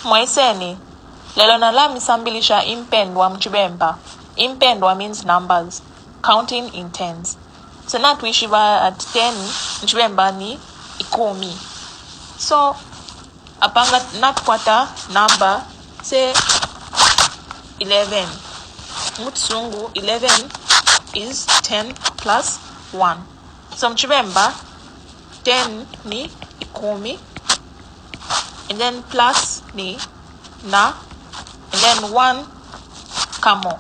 Mwaiseni, lelo nalamisambilisha impendwa mchibemba. Impendwa means numbers, counting in tens. So ukwishiba at 10, mchibemba ni ikumi. So, apanga natkwata number, say 11. Mutsungu, 11 is 10 plus 1. So mchibemba, 10 ni ikumi. And then plus ni na, and then 1 kamo.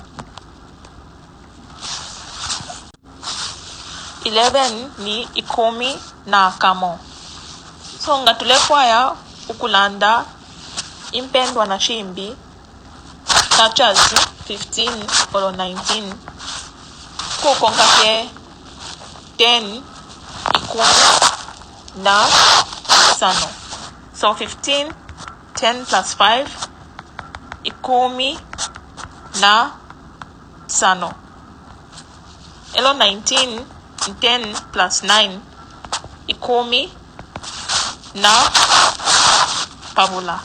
11 ni ikumi na kamo. So ngatulekwa ya ukulanda impendwa na shimbi such as 15 or 19 kukonga ke 10 ikumi na sano. So 15, 10 plus 5, ikumi na sano. Elo 19, 10 plus 9, ikumi na pabula.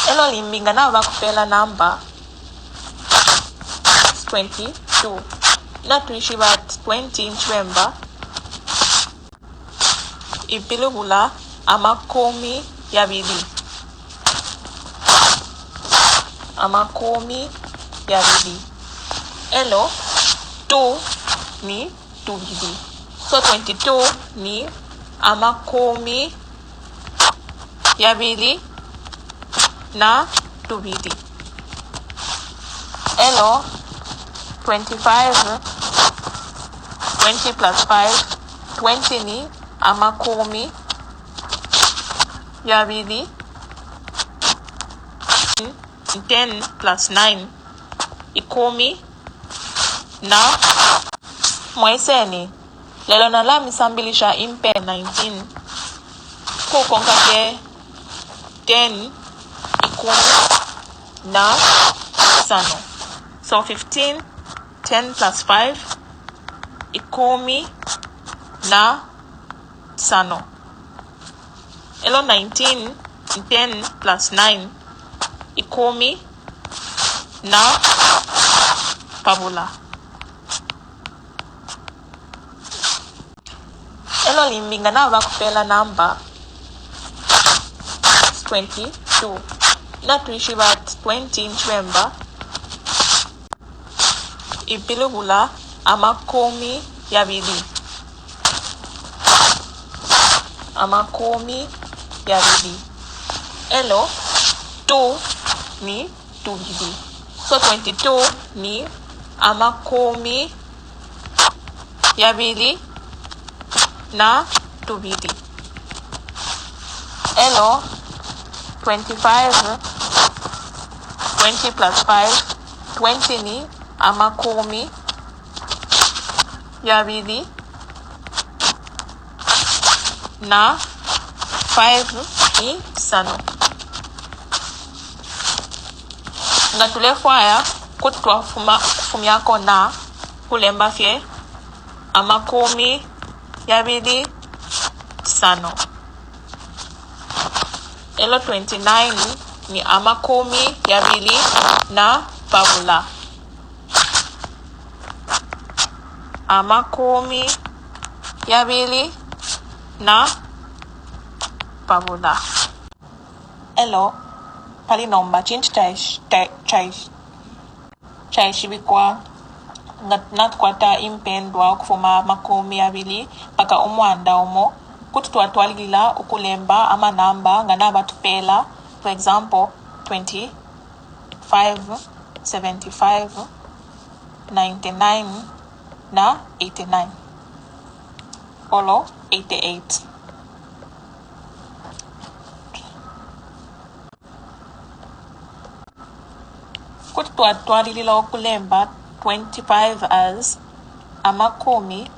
Elo limbinga na wakupela namba 22. Na ukwishiba 20 mchibemba. Ipilubula makumi yabili. Makumi yabili. Elo 2 ni 2 bili. So 22 ni makumi yabili na 2 bili. Elo 25, 20 plus 5, 20 ni makumi yabili. 10 plus 9, ikumi na mwaiseni. Lelo nalamisambilisha impe 19. Kukonga ke 10 ikumi na sano. So 15, 10 plus 5, ikumi na sano. Elo 19, 10 plus 9, ikumi na pabula. Elo limbinga na wakupela namba 22. Na ukwishiba 20 mchibemba. Ipilubula makumi yabili. Makumi yabili. Elo 2 ni 2 bili. So 22 ni makumi yabili na 2 bili. Elo 25, 20 plus 5, 20 ni makumi yabili na 5 ni sano. Ngatulekwa ya kutwafumyako na kulemba fye makumi yabili sano. Elo 29 ni makumi yabili na pabula. Makumi yabili na pabula. Elo pali nomba chinchi chaishibikwa natkwata impendwa ukufuma makumi yabili paka Umwanda Umo. Kututwatwalila ukulemba amanamba nganaba tupela. For example, 25, 75, 99 na 89. Olo 88. Kututwalila ukulemba 25 as makumi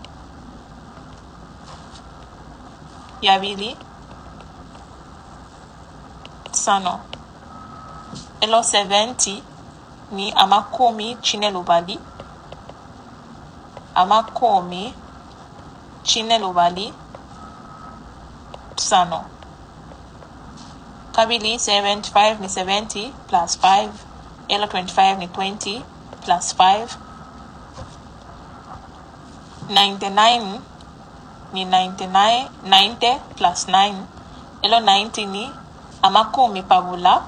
yabili sano. Elo 70 ni makumi chinelubali. Makumi chine lubali tsano. Kabili 75 ni 70 plus 5. Elo 25 ni 20 plus 5. 99 ni 99 90 plus 9. Elo 90 ni makumi pabula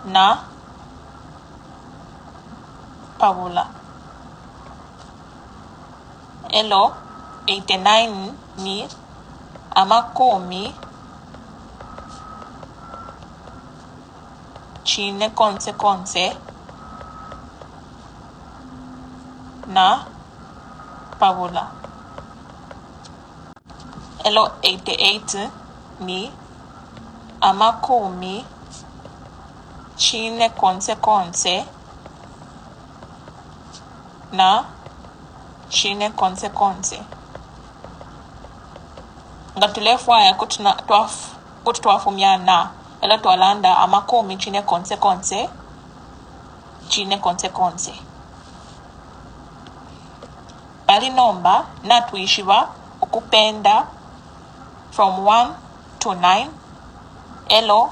na pabula. Elo 89 ni makumi chine konse na pabula. Elo 88 ni makumi chine konse na chine konse. Ngatulefwaya kuti twafumyana. Elo twalanda makumi chine konse chine konse. Pali nomba na tuishiba ukupenda from 1 to 9. Elo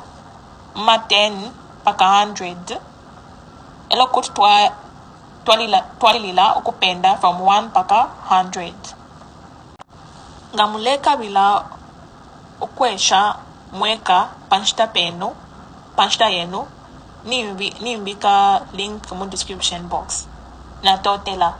10 paka 100. Elo kuti twalilila ukupenda from 1 paka 100. Ngamuleka bila ukwesha mweka panshita yenu nimbika link mu description box na totela.